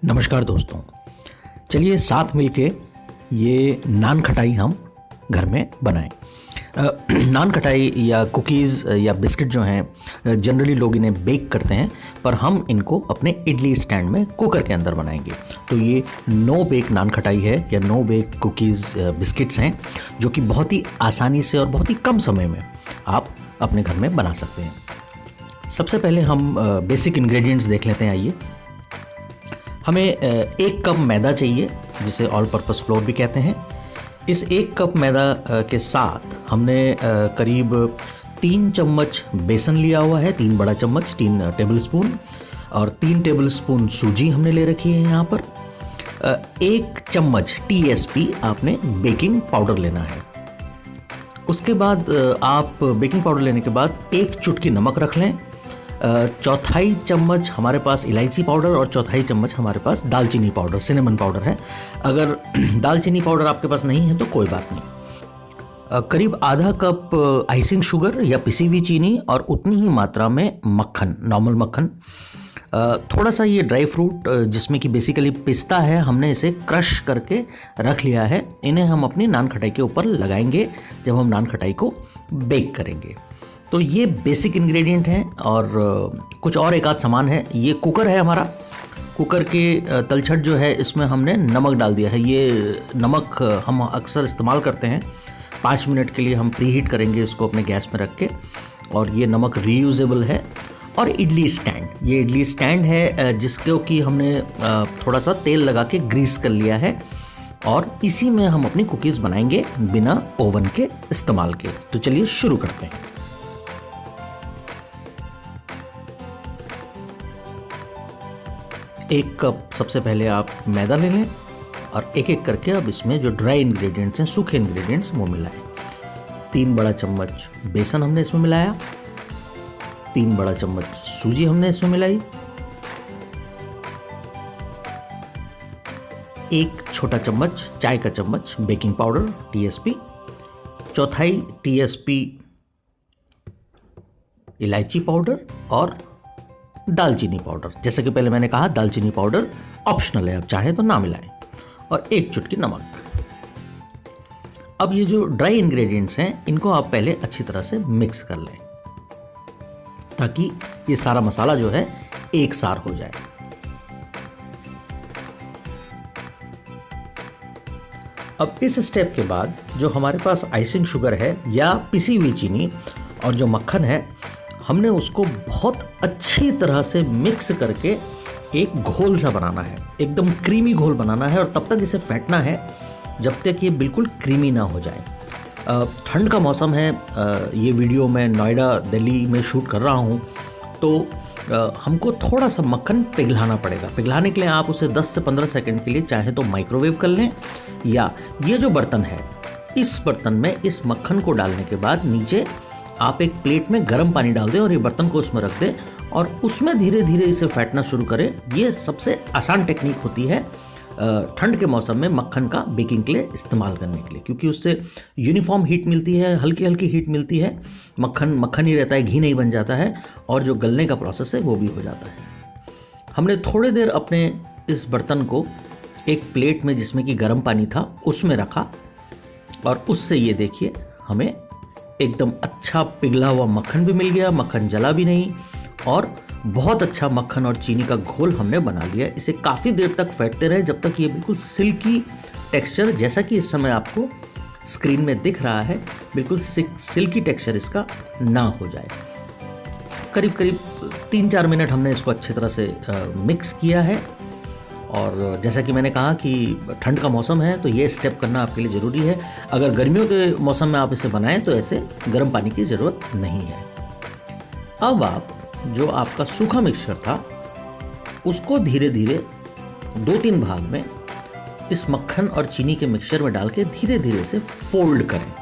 नमस्कार दोस्तों, चलिए साथ मिलके ये नान खटाई हम घर में बनाएं। नान खटाई या कुकीज़ या बिस्किट जो हैं जनरली लोग इन्हें बेक करते हैं, पर हम इनको अपने इडली स्टैंड में कुकर के अंदर बनाएंगे। तो ये नो बेक नान खटाई है या नो बेक कुकीज़ बिस्किट्स हैं, जो कि बहुत ही आसानी से और बहुत ही कम समय में आप अपने घर में बना सकते हैं। सबसे पहले हम बेसिक इंग्रेडिएंट्स देख लेते हैं। आइए, हमें 1 कप मैदा चाहिए, जिसे ऑल पर्पस फ्लोर भी कहते हैं। इस 1 कप मैदा के साथ हमने करीब 3 चम्मच बेसन लिया हुआ है, 3 बड़ा चम्मच, 3 टेबल स्पून, और 3 टेबल स्पून सूजी हमने ले रखी है। यहाँ पर 1 चम्मच TSP आपने बेकिंग पाउडर लेना है। उसके बाद आप बेकिंग पाउडर लेने के बाद 1 चुटकी नमक रख लें, 1/4 चम्मच हमारे पास इलायची पाउडर और 1/4 चम्मच हमारे पास दालचीनी पाउडर, सिनेमन पाउडर है। अगर दालचीनी पाउडर आपके पास नहीं है तो कोई बात नहीं। करीब आधा कप आइसिंग शुगर या पिसी हुई चीनी और उतनी ही मात्रा में मक्खन, नॉर्मल मक्खन। थोड़ा सा ये ड्राई फ्रूट जिसमें कि बेसिकली पिस्ता है, हमने इसे क्रश करके रख लिया है। इन्हें हम अपनी नान खटाई के ऊपर लगाएंगे जब हम नान खटाई को बेक करेंगे। तो ये बेसिक इंग्रेडिएंट हैं और कुछ और एक आध सामान है। ये कुकर है हमारा। कुकर के तलछट जो है, इसमें हमने नमक डाल दिया है। ये नमक हम अक्सर इस्तेमाल करते हैं। 5 मिनट के लिए हम प्री हीट करेंगे इसको अपने गैस में रख के, और ये नमक रीयूजेबल है। और इडली स्टैंड, ये इडली स्टैंड है जिसको कि हमने थोड़ा सा तेल लगा के ग्रीस कर लिया है, और इसी में हम अपनी कुकीज़ बनाएंगे बिना ओवन के इस्तेमाल के। तो चलिए शुरू करते हैं। एक कप सबसे पहले आप मैदा ले लें और एक एक करके अब इसमें जो ड्राई इंग्रेडिएंट्स हैं, सूखे इंग्रेडिएंट्स, वो मिलाएं। 3 बड़ा चम्मच बेसन हमने इसमें मिलाया, 3 बड़ा चम्मच सूजी हमने इसमें मिलाई, 1 छोटा चम्मच चाय का चम्मच बेकिंग पाउडर TSP, 1/4 TSP इलायची पाउडर और दालचीनी पाउडर। जैसे कि पहले मैंने कहा, दालचीनी पाउडर ऑप्शनल है, आप चाहें तो ना मिलाएं, और 1 चुटकी नमक। अब ये जो ड्राई इंग्रेडिएंट्स हैं, इनको आप पहले अच्छी तरह से मिक्स कर लें ताकि ये सारा मसाला जो है एक सार हो जाए। अब इस स्टेप के बाद जो हमारे पास आइसिंग शुगर है या पिसी हुई चीनी और जो मक्खन है, हमने उसको बहुत अच्छी तरह से मिक्स करके एक घोल सा बनाना है। एकदम क्रीमी घोल बनाना है, और तब तक इसे फेंटना है जब तक ये बिल्कुल क्रीमी ना हो जाए। ठंड का मौसम है। ये वीडियो मैं नोएडा, दिल्ली में शूट कर रहा हूँ, तो हमको थोड़ा सा मक्खन पिघलाना पड़ेगा। पिघलाने के लिए आप उसे 10 से 15 सेकंड के लिए चाहे तो माइक्रोवेव कर लें, या ये जो बर्तन है, इस बर्तन में इस मक्खन को डालने के बाद नीचे आप एक प्लेट में गर्म पानी डाल दें और ये बर्तन को उसमें रख दें और उसमें धीरे धीरे इसे फेंटना शुरू करें। ये सबसे आसान टेक्निक होती है ठंड के मौसम में मक्खन का बेकिंग के लिए इस्तेमाल करने के लिए, क्योंकि उससे यूनिफॉर्म हीट मिलती है, हल्की हल्की हीट मिलती है। मक्खन मक्खन ही रहता है, घी नहीं बन जाता है, और जो गलने का प्रोसेस है वो भी हो जाता है। हमने थोड़ी देर अपने इस बर्तन को एक प्लेट में, जिसमें कि गर्म पानी था, उसमें रखा, और उससे ये देखिए हमें एकदम अच्छा पिघला हुआ मक्खन भी मिल गया। मक्खन जला भी नहीं, और बहुत अच्छा मक्खन और चीनी का घोल हमने बना लिया। इसे काफ़ी देर तक फेंटते रहे जब तक ये बिल्कुल सिल्की टेक्सचर, जैसा कि इस समय आपको स्क्रीन में दिख रहा है, बिल्कुल सिल्की टेक्सचर इसका ना हो जाए। करीब करीब 3-4 मिनट हमने इसको अच्छी तरह से मिक्स किया है। और जैसा कि मैंने कहा कि ठंड का मौसम है, तो ये स्टेप करना आपके लिए ज़रूरी है। अगर गर्मियों के मौसम में आप इसे बनाएं तो ऐसे गर्म पानी की ज़रूरत नहीं है। अब आप जो आपका सूखा मिक्सचर था, उसको धीरे धीरे 2-3 भाग में इस मक्खन और चीनी के मिक्सचर में डाल के धीरे धीरे इसे फोल्ड करें,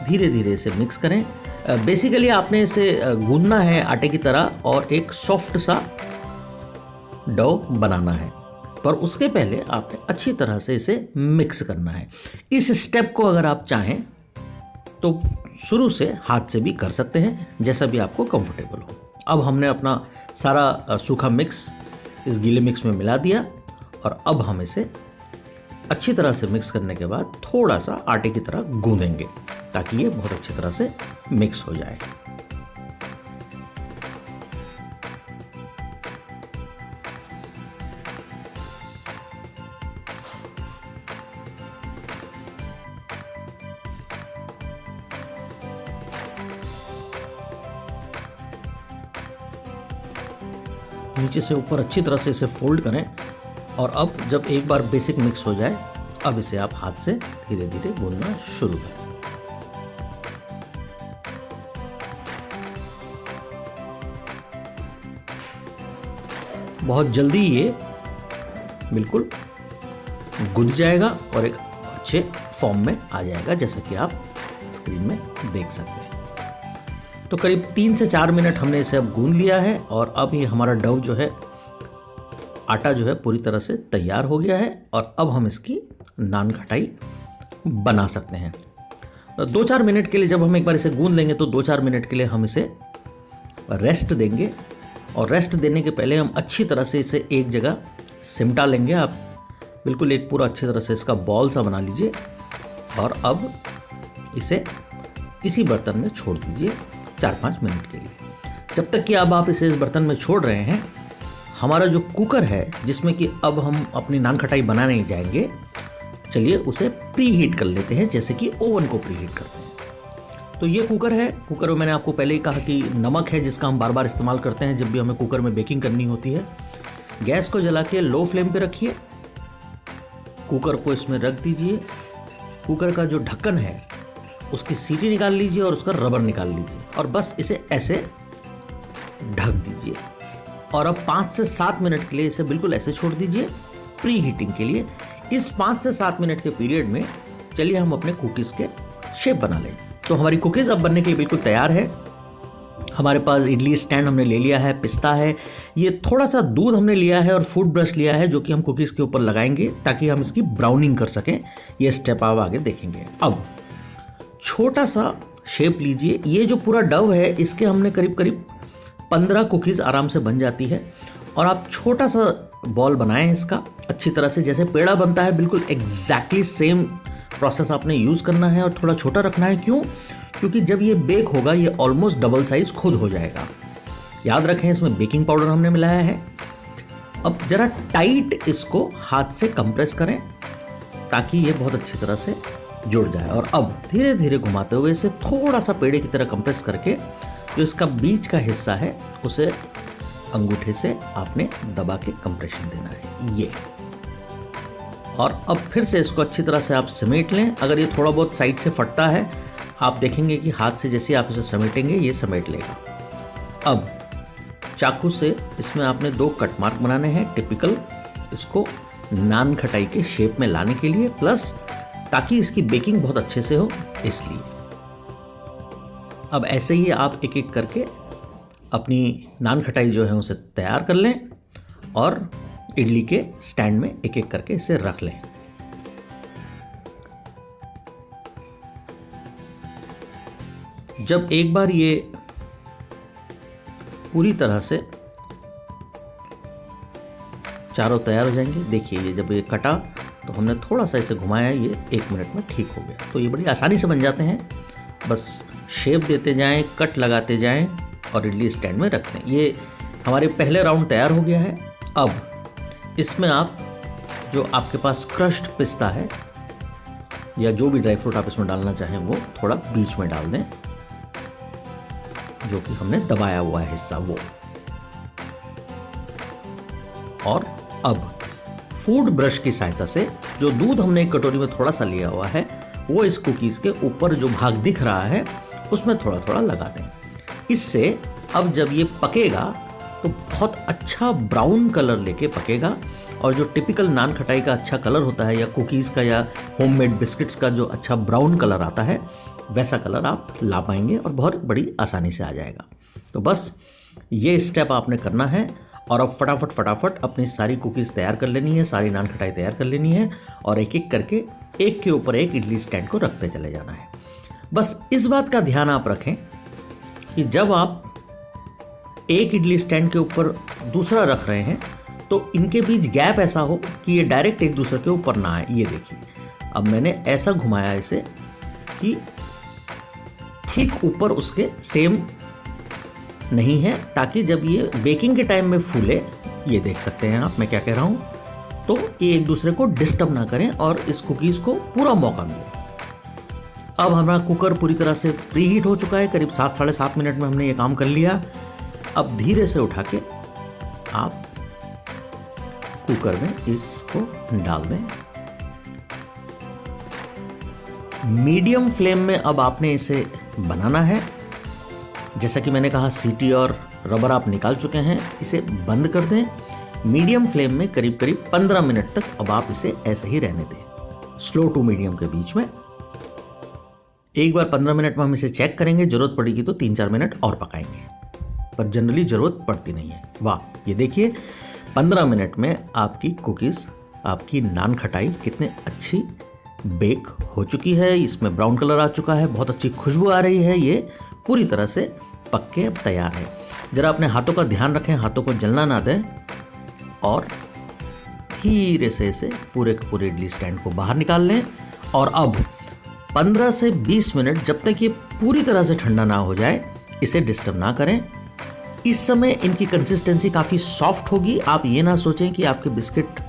धीरे धीरे इसे मिक्स करें। बेसिकली आपने इसे गूंदना है आटे की तरह, और एक सॉफ्ट सा डो बनाना है, पर उसके पहले आपने अच्छी तरह से इसे मिक्स करना है। इस स्टेप को अगर आप चाहें तो शुरू से हाथ से भी कर सकते हैं, जैसा भी आपको कंफर्टेबल हो। अब हमने अपना सारा सूखा मिक्स इस गीले मिक्स में मिला दिया और अब हम इसे अच्छी तरह से मिक्स करने के बाद थोड़ा सा आटे की तरह गूंदेंगे ताकि ये बहुत अच्छी तरह से मिक्स हो जाए। नीचे से ऊपर अच्छी तरह से इसे फोल्ड करें और अब जब एक बार बेसिक मिक्स हो जाए अब इसे आप हाथ से धीरे धीरे गूंदना शुरू करें। बहुत जल्दी ये बिल्कुल गूंद जाएगा और एक अच्छे फॉर्म में आ जाएगा, जैसा कि आप स्क्रीन में देख सकते हैं। तो करीब 3 से 4 मिनट हमने इसे अब गूंद लिया है और अब ये हमारा डव जो है, आटा जो है पूरी तरह से तैयार हो गया है और अब हम इसकी नान खटाई बना सकते हैं। 2-4 मिनट के लिए जब हम एक बार इसे गूंद लेंगे तो 2-4 मिनट के लिए हम इसे रेस्ट देंगे और रेस्ट देने के पहले हम अच्छी तरह से इसे एक जगह सिमटा लेंगे। आप बिल्कुल एक पूरा अच्छी तरह से इसका बॉल सा बना लीजिए और अब इसे इसी बर्तन में छोड़ दीजिए 4-5 मिनट के लिए। जब तक कि अब आप इसे इस बर्तन में छोड़ रहे हैं, हमारा जो कुकर है जिसमें कि अब हम अपनी नान खटाई बनाने जाएंगे, चलिए उसे प्री हीट कर लेते हैं, जैसे कि ओवन को प्री हीट करते हैं। तो ये कुकर है। कुकर में मैंने आपको पहले ही कहा कि नमक है जिसका हम बार बार इस्तेमाल करते हैं जब भी हमें कुकर में बेकिंग करनी होती है। गैस को जला के लो फ्लेम पे रखिए, कुकर को इसमें रख दीजिए। कुकर का जो ढक्कन है उसकी सीटी निकाल लीजिए और उसका रबर निकाल लीजिए और बस इसे ऐसे ढक दीजिए और अब 5 से 7 मिनट के लिए इसे बिल्कुल ऐसे छोड़ दीजिए प्री हीटिंग के लिए। इस 5 से 7 मिनट के पीरियड में चलिए हम अपने कुकीज़ के शेप बना लें। तो हमारी कुकीज़ अब बनने के लिए बिल्कुल तैयार है। हमारे पास इडली स्टैंड हमने ले लिया है, पिस्ता है, ये थोड़ा सा दूध हमने लिया है और फूड ब्रश लिया है जो कि हम कुकीज़ के ऊपर लगाएंगे ताकि हम इसकी ब्राउनिंग कर सकें। ये स्टेप आप आगे देखेंगे। अब छोटा सा शेप लीजिए। ये जो पूरा डव है इसके हमने करीब करीब 15 कुकीज़ आराम से बन जाती है और आप छोटा सा बॉल बनाएं इसका अच्छी तरह से, जैसे पेड़ा बनता है बिल्कुल एग्जैक्टली सेम प्रोसेस आपने यूज़ करना है और थोड़ा छोटा रखना है। क्यों? क्योंकि जब ये बेक होगा ये ऑलमोस्ट डबल साइज़ खुद हो जाएगा। याद रखें इसमें बेकिंग पाउडर हमने मिलाया है। अब ज़रा टाइट इसको हाथ से कंप्रेस करें ताकि ये बहुत अच्छी तरह से जुड़ जाए और अब धीरे धीरे घुमाते हुए इसे थोड़ा सा पेड़े की तरह कंप्रेस करके जो इसका बीच का हिस्सा है उसे अंगूठे से आपने दबा के कंप्रेशन देना है ये। और अब फिर से इसको अच्छी तरह से आप समेट लें। अगर ये थोड़ा बहुत साइड से फटता है आप देखेंगे कि हाथ से जैसे आप इसे समेटेंगे ये समेट लेगा। अब चाकू से इसमें आपने 2 कट मार्क बनाने हैं टिपिकल इसको नान खटाई के शेप में लाने के लिए, प्लस ताकि इसकी बेकिंग बहुत अच्छे से हो इसलिए। अब ऐसे ही आप एक एक करके अपनी नान खटाई जो है उसे तैयार कर लें और इडली के स्टैंड में एक एक करके इसे रख लें। जब एक बार ये पूरी तरह से चारों तैयार हो जाएंगे, देखिए ये जब ये कटा तो हमने थोड़ा सा इसे घुमाया, ये 1 मिनट में ठीक हो गया। तो ये बड़ी आसानी से बन जाते हैं, बस शेप देते जाएं, कट लगाते जाएं और इडली स्टैंड में रख दें। ये हमारे पहले राउंड तैयार हो गया है। अब इसमें आप जो आपके पास क्रश्ड पिस्ता है या जो भी ड्राई फ्रूट आप इसमें डालना चाहें वो थोड़ा बीच में डाल दें, जो कि हमने दबाया हुआ है हिस्सा वो। और अब फूड ब्रश की सहायता से जो दूध हमने एक कटोरी में थोड़ा सा लिया हुआ है वो इस कुकीज़ के ऊपर जो भाग दिख रहा है उसमें थोड़ा थोड़ा लगा दें। इससे अब जब ये पकेगा तो बहुत अच्छा ब्राउन कलर लेके पकेगा और जो टिपिकल नान खटाई का अच्छा कलर होता है या कुकीज़ का या होममेड बिस्किट्स का जो अच्छा ब्राउन कलर आता है वैसा कलर आप ला पाएंगे और बहुत बड़ी आसानी से आ जाएगा। तो बस ये स्टेप आपने करना है और अब फटाफट अपनी सारी कुकीज़ तैयार कर लेनी है, सारी नान खटाई तैयार कर लेनी है और एक एक करके एक के ऊपर एक इडली स्टैंड को रखते चले जाना है। बस इस बात का ध्यान आप रखें कि जब आप एक इडली स्टैंड के ऊपर दूसरा रख रहे हैं तो इनके बीच गैप ऐसा हो कि ये डायरेक्ट एक दूसरे के ऊपर ना आए। ये देखिए, अब मैंने ऐसा घुमाया इसे कि ठीक ऊपर उसके सेम नहीं है, ताकि जब ये बेकिंग के टाइम में फूले, ये देख सकते हैं आप मैं क्या कह रहा हूँ, तो ये एक दूसरे को डिस्टर्ब ना करें और इस कुकीज़ को पूरा मौका मिले। अब हमारा कुकर पूरी तरह से प्री हीट हो चुका है, करीब 7 साढ़े 7 मिनट में हमने ये काम कर लिया। अब धीरे से उठा के आप कुकर में इसको डाल दें। मीडियम फ्लेम में अब आपने इसे बनाना है। जैसा कि मैंने कहा, सीटी और रबर आप निकाल चुके हैं, इसे बंद कर दें। मीडियम फ्लेम में करीब करीब 15 मिनट तक अब आप इसे ऐसे ही रहने दें, स्लो टू मीडियम के बीच में। एक बार 15 मिनट में हम इसे चेक करेंगे, जरूरत पड़ेगी तो 3-4 मिनट और पकाएंगे, पर जनरली जरूरत पड़ती नहीं है। वाह, ये देखिए 15 मिनट में आपकी कुकीज़, आपकी नान खटाई कितने अच्छी बेक हो चुकी है। इसमें ब्राउन कलर आ चुका है, बहुत अच्छी खुशबू आ रही है, ये पूरी तरह से पक के अब तैयार है। जरा अपने हाथों का ध्यान रखें, हाथों को जलना ना दें, और धीरे से इसे पूरे के पूरे इडली स्टैंड को बाहर निकाल लें। और अब 15 से 20 मिनट, जब तक ये पूरी तरह से ठंडा ना हो जाए, इसे डिस्टर्ब ना करें। इस समय इनकी कंसिस्टेंसी काफ़ी सॉफ्ट होगी। आप ये ना सोचें कि आपके बिस्किट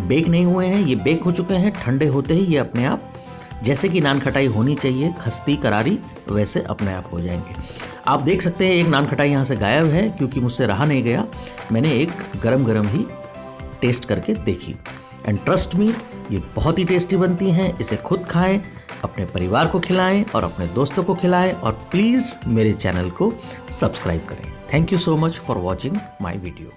बेक नहीं हुए हैं, ये बेक हो चुके हैं। ठंडे होते ही ये अपने आप, जैसे कि नान खटाई होनी चाहिए, खस्ती करारी, वैसे अपने आप हो जाएंगे। आप देख सकते हैं एक नान खटाई यहाँ से गायब है, क्योंकि मुझसे रहा नहीं गया। मैंने एक गरम गरम ही टेस्ट करके देखी, एंड ट्रस्ट मी, ये बहुत ही टेस्टी बनती हैं। इसे खुद खाएं, अपने परिवार को खिलाएं और अपने दोस्तों को खिलाएं, और प्लीज़ मेरे चैनल को सब्सक्राइब करें। Thank you so much for watching my video.